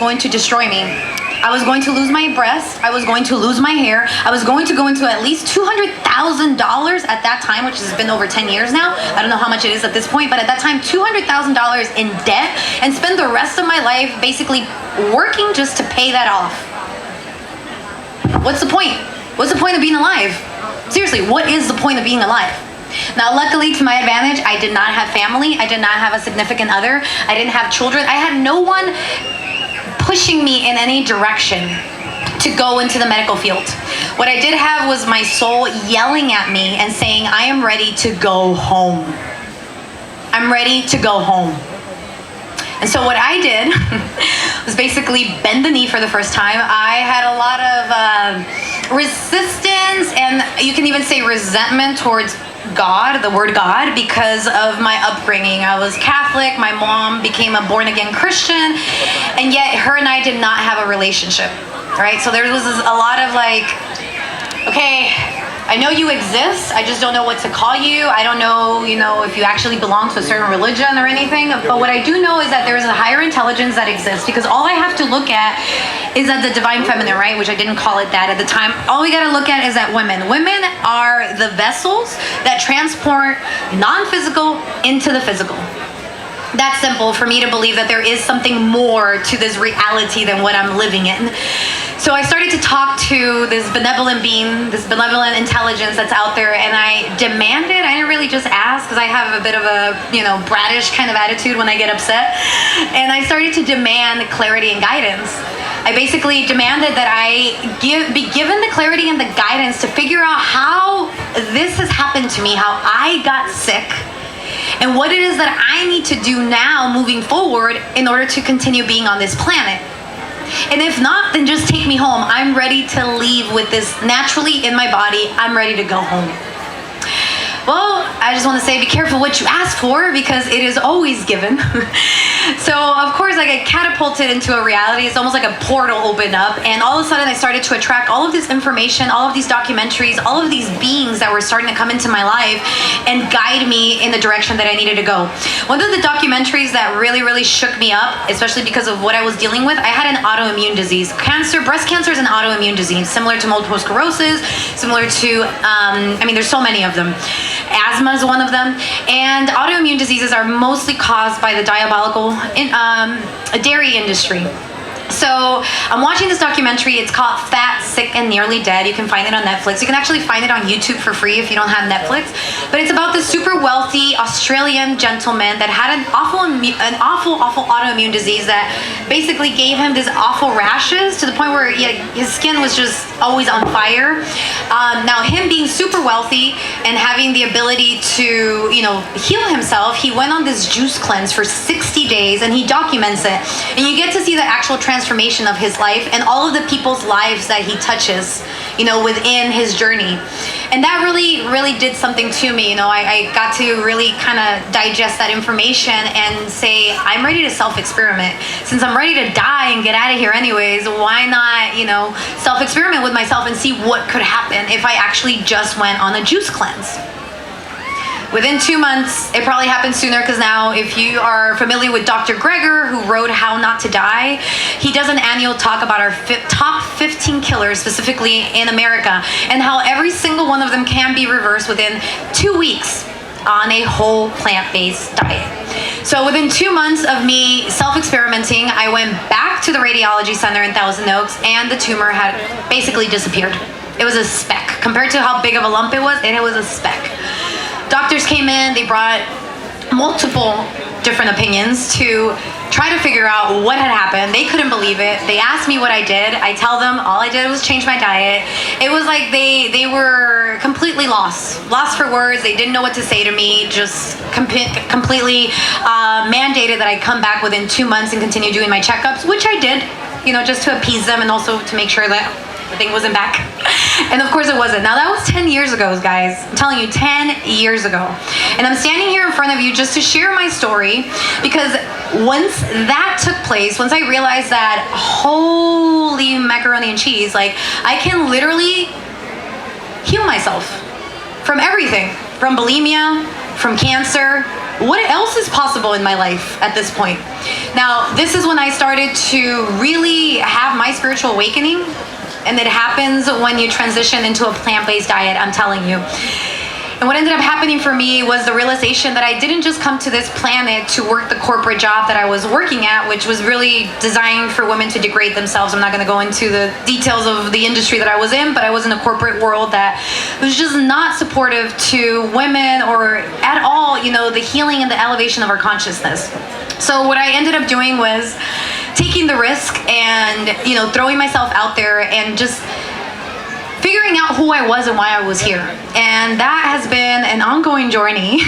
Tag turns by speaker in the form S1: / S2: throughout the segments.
S1: going to destroy me. I was going to lose my breast. I was going to lose my hair. I was going to go into at least $200,000 at that time, which has been over 10 years now. I don't know how much it is at this point, but at that time, $200,000 in debt, and spend the rest of my life basically working just to pay that off. What's the point? What's the point of being alive? Seriously, what is the point of being alive? Now, luckily, to my advantage, I did not have family. I did not have a significant other. I didn't have children. I had no one pushing me in any direction to go into the medical field. What I did have was my soul yelling at me and saying, I am ready to go home. I'm ready to go home. And so what I did was basically bend the knee for the first time. I had a lot of resistance, and you can even say resentment towards God, the word God, because of my upbringing. I was Catholic. My mom became a born-again Christian, and yet her and I did not have a relationship, right? So there was a lot of like, okay, I know you exist. I just don't know what to call you. I don't know, if you actually belong to a certain religion or anything. But what I do know is that there is a higher intelligence that exists, because all I have to look at is that the divine feminine, right? Which I didn't call it that at the time. All we got to look at is that women are the vessels that transport non-physical into the physical. That's simple for me to believe that there is something more to this reality than what I'm living in. So I started to talk to this benevolent being, this benevolent intelligence that's out there, and I demanded, I didn't really just ask, because I have a bit of a, bratish kind of attitude when I get upset, and I started to demand clarity and guidance. I basically demanded that I be given the clarity and the guidance to figure out how this has happened to me, how I got sick, and what it is that I need to do now moving forward in order to continue being on this planet. And if not, then just take me home. I'm ready to leave with this naturally in my body. I'm ready to go home. Well, I just want to say, be careful what you ask for, because it is always given. So, of course, I get catapulted into a reality. It's almost like a portal opened up, and all of a sudden I started to attract all of this information, all of these documentaries, all of these beings that were starting to come into my life and guide me in the direction that I needed to go. One of the documentaries that really, really shook me up, especially because of what I was dealing with, I had an autoimmune disease. Breast cancer is an autoimmune disease, similar to multiple sclerosis, similar to, there's so many of them. Asthma is one of them, and autoimmune diseases are mostly caused by the diabolical dairy industry. So I'm watching this documentary. It's called Fat, Sick, and Nearly Dead. You can find it on Netflix. You can actually find it on YouTube for free if you don't have Netflix. But it's about this super wealthy Australian gentleman that had an awful autoimmune disease that basically gave him this awful rashes to the point where his skin was just always on fire. Now, him being super wealthy and having the ability to, heal himself, he went on this juice cleanse for 60 days, and he documents it. And you get to see the actual transformation of his life and all of the people's lives that he touches, within his journey. And that really, really did something to me. I got to really kind of digest that information and say, I'm ready to self-experiment. Since I'm ready to die and get out of here anyways, why not, self-experiment with myself and see what could happen if I actually just went on a juice cleanse. Within 2 months, it probably happened sooner, because now if you are familiar with Dr. Greger, who wrote How Not to Die, he does an annual talk about our top 15 killers, specifically in America, and how every single one of them can be reversed within 2 weeks on a whole plant-based diet. So within 2 months of me self-experimenting, I went back to the radiology center in Thousand Oaks, and the tumor had basically disappeared. It was a speck. Compared to how big of a lump it was a speck. Doctors came in, they brought multiple different opinions to try to figure out what had happened. They couldn't believe it. They asked me what I did. I tell them all I did was change my diet. It was like they were completely lost for words. They didn't know what to say to me, just completely mandated that I come back within 2 months and continue doing my checkups, which I did, just to appease them and also to make sure that the thing wasn't back. And of course it wasn't. Now that was 10 years ago, guys. I'm telling you, 10 years ago. And I'm standing here in front of you just to share my story, because once that took place, once I realized that, holy macaroni and cheese, like, I can literally heal myself from everything, from bulimia, from cancer. What else is possible in my life at this point? Now, this is when I started to really have my spiritual awakening, and it happens when you transition into a plant-based diet, I'm telling you. And what ended up happening for me was the realization that I didn't just come to this planet to work the corporate job that I was working at, which was really designed for women to degrade themselves. I'm not going to go into the details of the industry that I was in, but I was in a corporate world that was just not supportive to women or at all, the healing and the elevation of our consciousness. So what I ended up doing was taking the risk and, throwing myself out there and just figuring out who I was and why I was here. And that has been an ongoing journey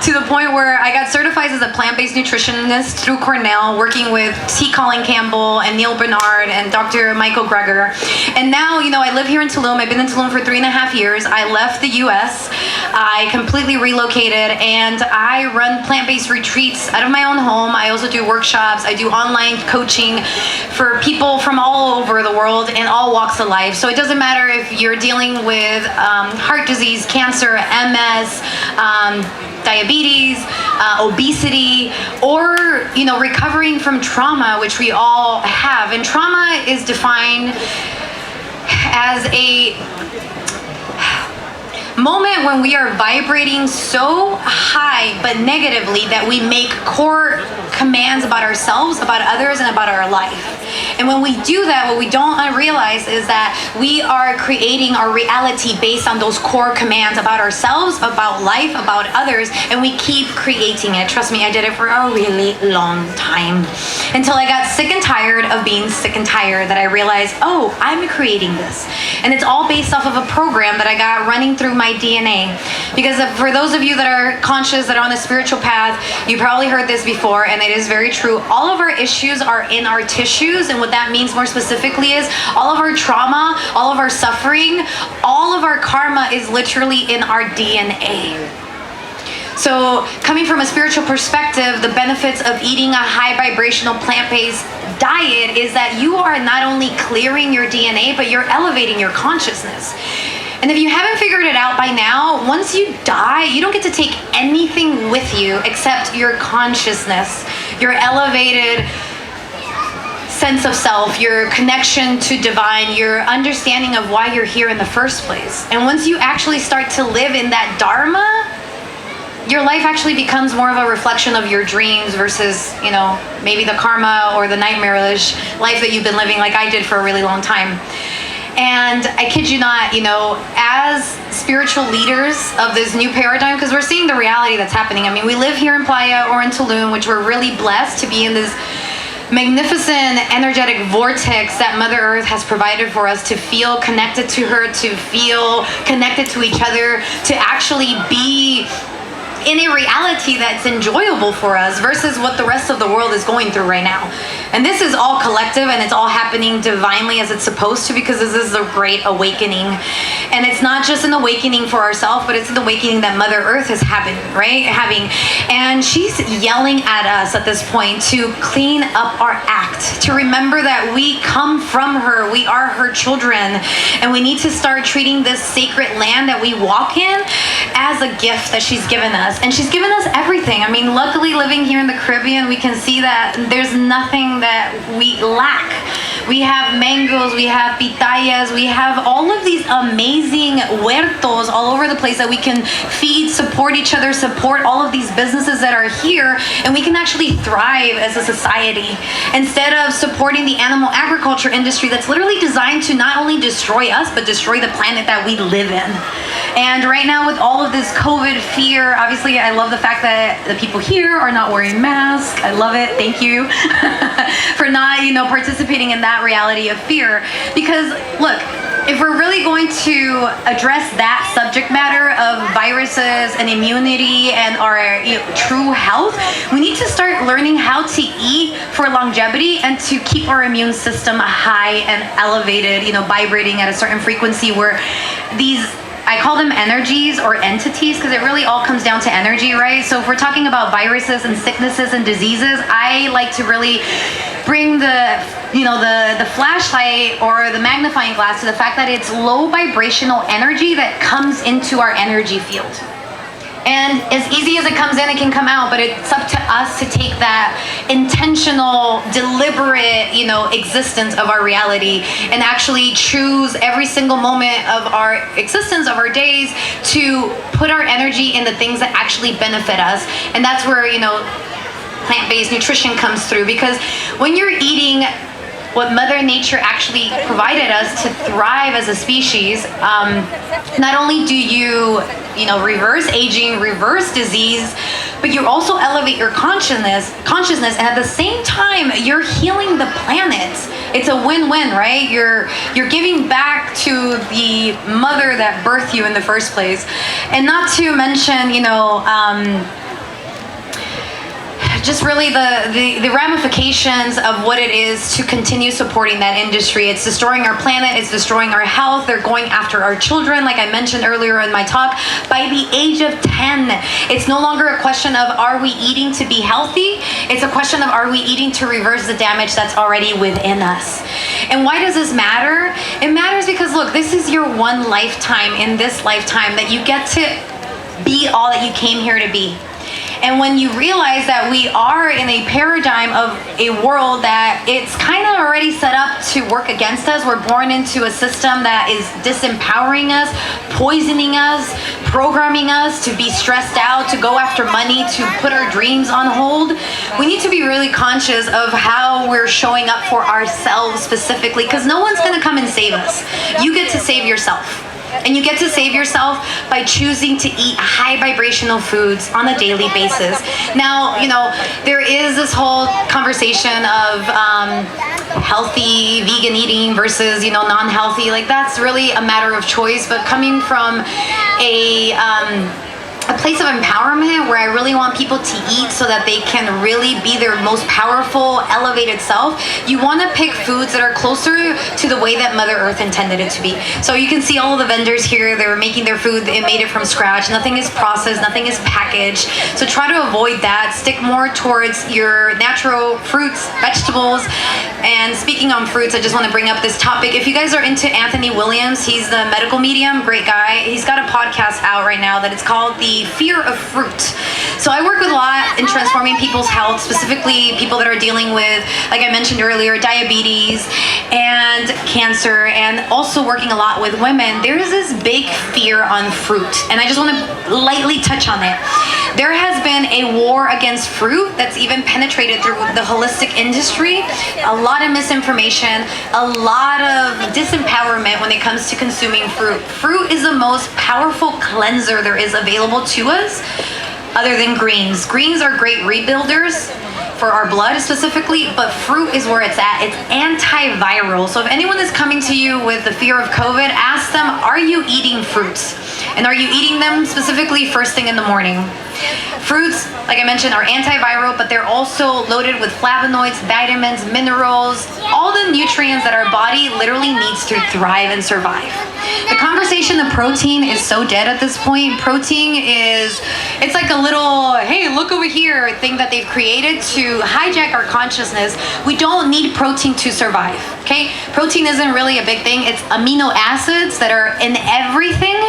S1: to the point where I got certified as a plant-based nutritionist through Cornell, working with T. Colin Campbell and Neil Bernard and Dr. Michael Greger. And now, I live here in Tulum. I've been in Tulum for 3.5 years. I left the US. I completely relocated, and I run plant-based retreats out of my own home. I also do workshops. I do online coaching for people from all over the world and all walks of life. So it doesn't matter if you're dealing with heart disease, cancer, MS, diabetes, obesity, or recovering from trauma, which we all have. And trauma is defined as a moment when we are vibrating so high but negatively that we make core commands about ourselves, about others, and about our life. And when we do that, what we don't realize is that we are creating our reality based on those core commands about ourselves, about life, about others, and we keep creating it. Trust me, I did it for a really long time until I got sick and tired of being sick and tired, that I realized, oh, I'm creating this. And it's all based off of a program that I got running through my DNA. Because for those of you that are conscious, that are on the spiritual path, you probably heard this before, and it is very true. All of our issues are in our tissues, and what that means more specifically is all of our trauma, all of our suffering, all of our karma is literally in our DNA. So coming from a spiritual perspective, the benefits of eating a high vibrational plant-based diet is that you are not only clearing your DNA, but you're elevating your consciousness. And if you haven't figured it out by now, once you die, you don't get to take anything with you except your consciousness, your elevated sense of self, your connection to divine, your understanding of why you're here in the first place. And once you actually start to live in that dharma, your life actually becomes more of a reflection of your dreams versus, maybe the karma or the nightmarish life that you've been living like I did for a really long time. And I kid you not, as spiritual leaders of this new paradigm, because we're seeing the reality that's happening. I mean, we live here in Playa or in Tulum, which we're really blessed to be in this magnificent energetic vortex that Mother Earth has provided for us to feel connected to her, to feel connected to each other, to actually be in a reality that's enjoyable for us versus what the rest of the world is going through right now. And this is all collective, and it's all happening divinely as it's supposed to, because this is the great awakening. And it's not just an awakening for ourselves, but it's an awakening that Mother Earth is having. And she's yelling at us at this point to clean up our act, to remember that we come from her, we are her children, and we need to start treating this sacred land that we walk in as a gift that she's given us. And she's given us everything. I mean, luckily living here in the Caribbean, we can see that there's nothing that we lack. We have mangoes, we have pitayas, we have all of these amazing huertos all over the place that we can feed, support each other, support all of these businesses that are here, and we can actually thrive as a society instead of supporting the animal agriculture industry that's literally designed to not only destroy us, but destroy the planet that we live in. And right now with all of this COVID fear, obviously I love the fact that the people here are not wearing masks. I love it. Thank you for not, participating in that reality of fear. Because look, if we're really going to address that subject matter of viruses and immunity and our true health, we need to start learning how to eat for longevity and to keep our immune system high and elevated, vibrating at a certain frequency where these, I call them energies or entities, because it really all comes down to energy, right? So if we're talking about viruses and sicknesses and diseases, I like to really bring the flashlight or the magnifying glass to the fact that it's low vibrational energy that comes into our energy field. And as easy as it comes in, it can come out, but it's up to us to take that intentional, deliberate, existence of our reality and actually choose every single moment of our existence, of our days, to put our energy in the things that actually benefit us. And that's where, plant-based nutrition comes through, because when you're eating what Mother Nature actually provided us to thrive as a species, not only do you, reverse aging, reverse disease, but you also elevate your consciousness, and at the same time, you're healing the planet. It's a win-win, right? You're giving back to the mother that birthed you in the first place, and not to mention, just really the ramifications of what it is to continue supporting that industry. It's destroying our planet, it's destroying our health. They're going after our children, like I mentioned earlier in my talk. By the age of 10, it's no longer a question of are we eating to be healthy, it's a question of are we eating to reverse the damage that's already within us. And why does this matter? It matters because, look, this is your one lifetime in this lifetime that you get to be all that you came here to be. And when you realize that we are in a paradigm of a world that it's kind of already set up to work against us, we're born into a system that is disempowering us, poisoning us, programming us to be stressed out, to go after money, to put our dreams on hold. We need to be really conscious of how we're showing up for ourselves specifically, because no one's going to come and save us. You get to save yourself. And you get to save yourself by choosing to eat high vibrational foods on a daily basis. Now, there is this whole conversation of healthy vegan eating versus, non-healthy. Like, that's really a matter of choice. But coming from a place of empowerment where I really want people to eat so that they can really be their most powerful, elevated self, you want to pick foods that are closer to the way that Mother Earth intended it to be. So you can see all of the vendors here, they're making their food, they made it from scratch. Nothing is processed, nothing is packaged. So try to avoid that. Stick more towards your natural fruits, vegetables. And speaking on fruits, I just want to bring up this topic. If you guys are into Anthony Williams, he's the medical medium, great guy. He's got a podcast out right now that it's called The Fear of Fruit. So I work with a lot in transforming people's health, specifically people that are dealing with, like I mentioned earlier, diabetes and cancer, and also working a lot with women. There is this big fear on fruit, and I just want to lightly touch on it. There has been a war against fruit that's even penetrated through the holistic industry. A lot of misinformation, a lot of disempowerment when it comes to consuming fruit. Fruit is the most powerful cleanser there is available to us, other than greens. Greens are great rebuilders for our blood specifically, but fruit is where it's at. It's antiviral. So if anyone is coming to you with the fear of COVID, ask them, are you eating fruits? And are you eating them specifically first thing in the morning? Fruits, like I mentioned, are antiviral, but they're also loaded with flavonoids, vitamins, minerals, all the nutrients that our body literally needs to thrive and survive. The conversation of protein is so dead at this point. Protein it's like a little, hey, look over here thing that they've created to hijack our consciousness. We don't need protein to survive, okay? Protein isn't really a big thing. It's amino acids that are in everything.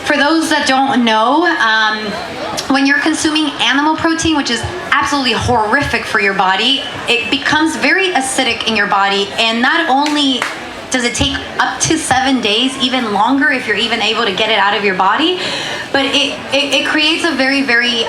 S1: For those that don't know, when you're consuming animal protein, which is absolutely horrific for your body, it becomes very acidic in your body. And not only does it take up to 7 days, even longer if you're even able to get it out of your body, but it creates a very, very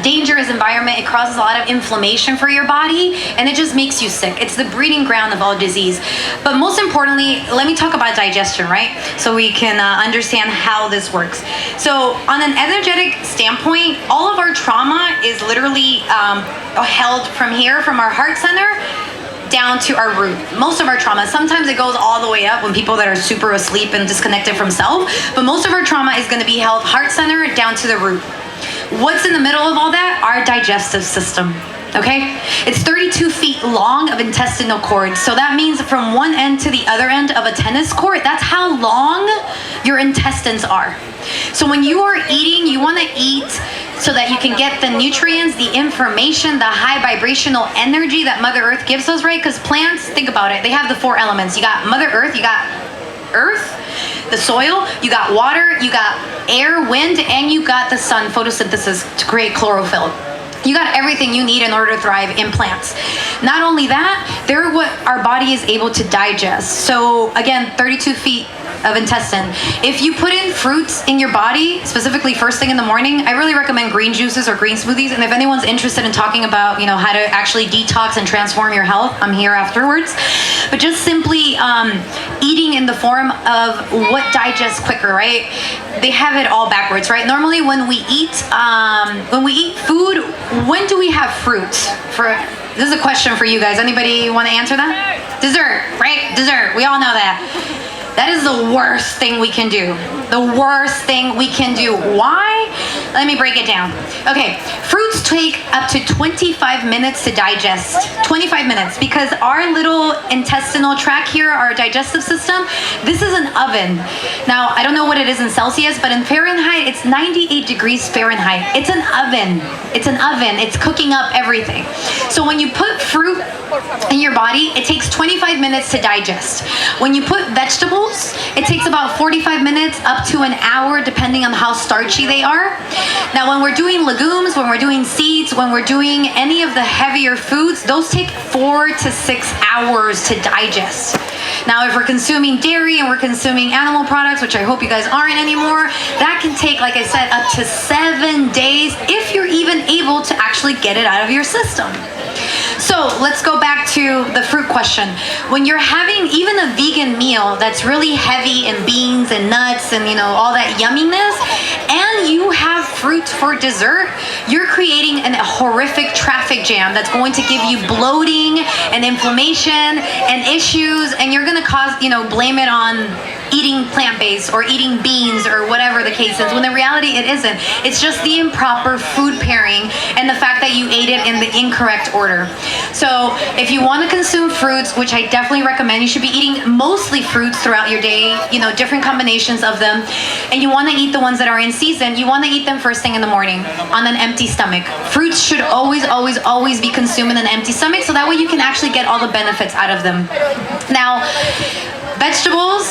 S1: dangerous environment. It causes a lot of inflammation for your body, and it just makes you sick. It's the breeding ground of all disease. But most importantly, let me talk about digestion, right? So we can understand how this works. So on an energetic standpoint, all of our trauma is literally held from here, from our heart center, down to our root. Most of our trauma, sometimes it goes all the way up when people that are super asleep and disconnected from self, but most of our trauma is going to be held heart center down to the root. What's in the middle of all that? Our digestive system. Okay? It's 32 feet long of intestinal cord. So that means from one end to the other end of a tennis court, that's how long your intestines are. So when you are eating, you want to eat so that you can get the nutrients, the information, the high vibrational energy that Mother Earth gives us, right? Because plants, think about it, they have the 4 elements. You got Mother Earth, you got Earth, the soil, you got water, you got air, wind, and you got the sun, photosynthesis to create chlorophyll. You got everything you need in order to thrive in plants. Not only that, they're what our body is able to digest. So again, 32 feet of intestine. If you put in fruits in your body, specifically first thing in the morning, I really recommend green juices or green smoothies. And if anyone's interested in talking about, how to actually detox and transform your health, I'm here afterwards. But just simply eating in the form of what digests quicker, right? They have it all backwards, right? Normally when we eat food, when do we have fruit? This is a question for you guys. Anybody want to answer that? Dessert, right? Dessert. We all know that. That is the worst thing we can do. The worst thing we can do. Why? Let me break it down. Okay, fruits take up to 25 minutes to digest. 25 minutes, because our little intestinal tract here, our digestive system, this is an oven. Now, I don't know what it is in Celsius, but in Fahrenheit, it's 98 degrees Fahrenheit. It's an oven. It's an oven. It's cooking up everything. So when you put fruit in your body, it takes 25 minutes to digest. When you put vegetables, it takes about 45 minutes up to an hour, depending on how starchy they are. Now, when we're doing legumes, when we're doing seeds, when we're doing any of the heavier foods, those take 4 to 6 hours to digest. Now, if we're consuming dairy and we're consuming animal products, which I hope you guys aren't anymore, that can take, like I said, up to 7 days if you're even able to actually get it out of your system. So let's go back to the fruit question. When you're having even a vegan meal that's really heavy in beans and nuts and all that yumminess, and you have fruit for dessert, you're creating a horrific traffic jam that's going to give you bloating and inflammation and issues, and you're going to cause, blame it on eating plant-based or eating beans or whatever the case is, when in reality it isn't. It's just the improper food pairing and the fact that you ate it in the incorrect order. So if you want to consume fruits, which I definitely recommend, you should be eating mostly fruits throughout your day, different combinations of them, and you want to eat the ones that are in season, you want to eat them first thing in the morning on an empty stomach. Fruits should always, always, always be consumed in an empty stomach, so that way you can actually get all the benefits out of them. Now, vegetables,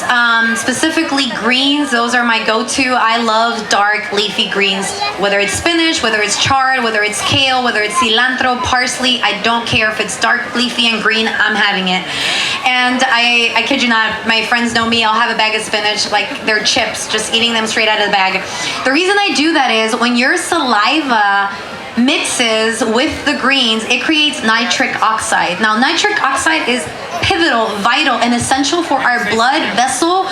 S1: specifically greens, those are my go-to. I love dark leafy greens, whether it's spinach, whether it's chard, whether it's kale, whether it's cilantro, parsley. I don't care if it's dark leafy and green, I'm having it. And I kid you not, my friends know me, I'll have a bag of spinach like they're chips, just eating them straight out of the bag. The reason I do that is when your saliva mixes with the greens, it creates nitric oxide. Now, nitric oxide is pivotal, vital, and essential for our blood vessel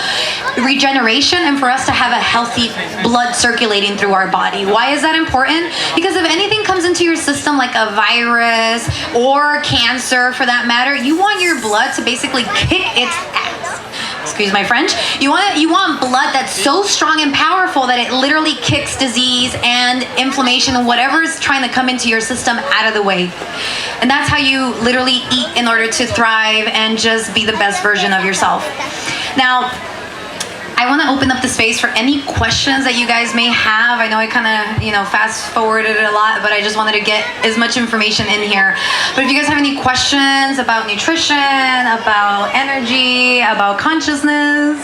S1: regeneration and for us to have a healthy blood circulating through our body. Why is that important? Because if anything comes into your system like a virus or cancer for that matter, you want your blood to basically kick its ass. Excuse my French. You want blood that's so strong and powerful that it literally kicks disease and inflammation and whatever is trying to come into your system out of the way. And that's how you literally eat in order to thrive and just be the best version of yourself. Now, I want to open up the space for any questions that you guys may have. I know I kind of, fast forwarded it a lot, but I just wanted to get as much information in here. But if you guys have any questions about nutrition, about energy, about consciousness,